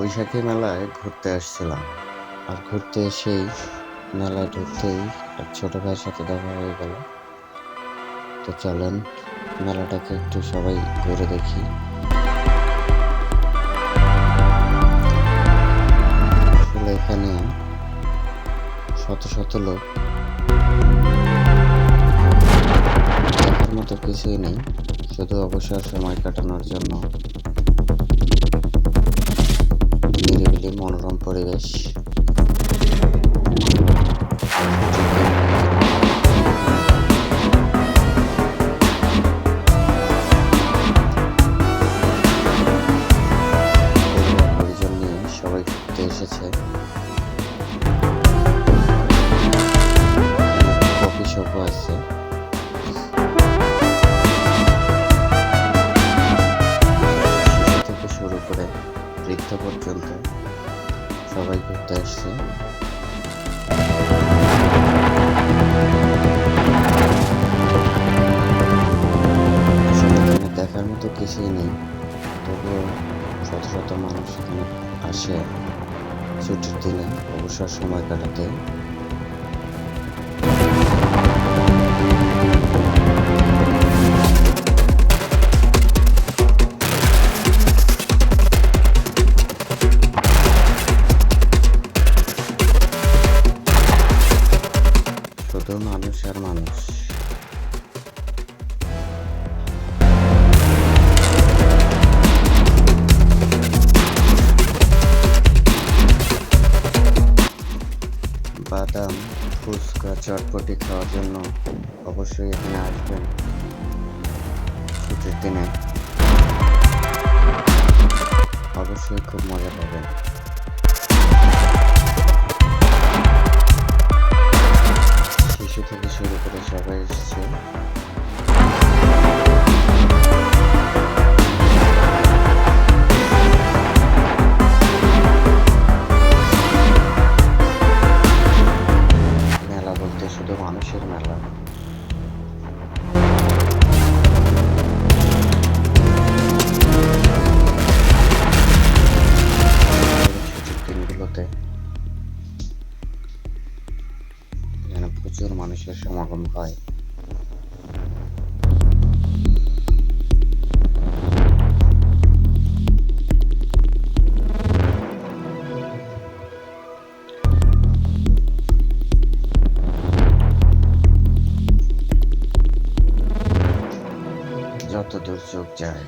বৈশাখী মেলায় ঘুরতে আসছিলাম। আর ঘুরতে এসেই মেলায় ঢুকতেই এক ছোট ভাইয়ের সাথে দেখা হয়ে গেল। তো চলেন মেলাটাকে একটু সবাই ঘুরে দেখি। আসলে এখানে শত শত লোক, দেখার মতো কিছুই নেই, শুধু অবসর সময় কাটানোর জন্য নিরিবিলি মনোরম পরিবেশ। পরিজন নিয়ে সবাই ঘুরতে এসেছে। কফি শপও আছে। শিশু থেকে শুরু করে বৃদ্ধ পর্যন্ত সবাই ঘুরতে আসছে। আসলে এখানে দেখার মতো কিছুই নেই, তবুও শত শত মানুষ এখানে আসে ছুটির দিনে অবসর সময় কাটাতে। শুধু মানুষ আর মানুষ। বাদাম, ফুচকা, চটপটি খাওয়ার জন্য অবশ্যই এখানে আসবেন ছুটির দিনে। অবশ্যই খুব মজা পাবেন। শিশু থেকে শুরু করে সবাই এসেছে। মেলা বলতে শুধু মানুষের মেলা। ছুটির দিনগুলোতে এখানে প্রচুর মানুষের সমাগম হয়। যত দূর চোখ যায়।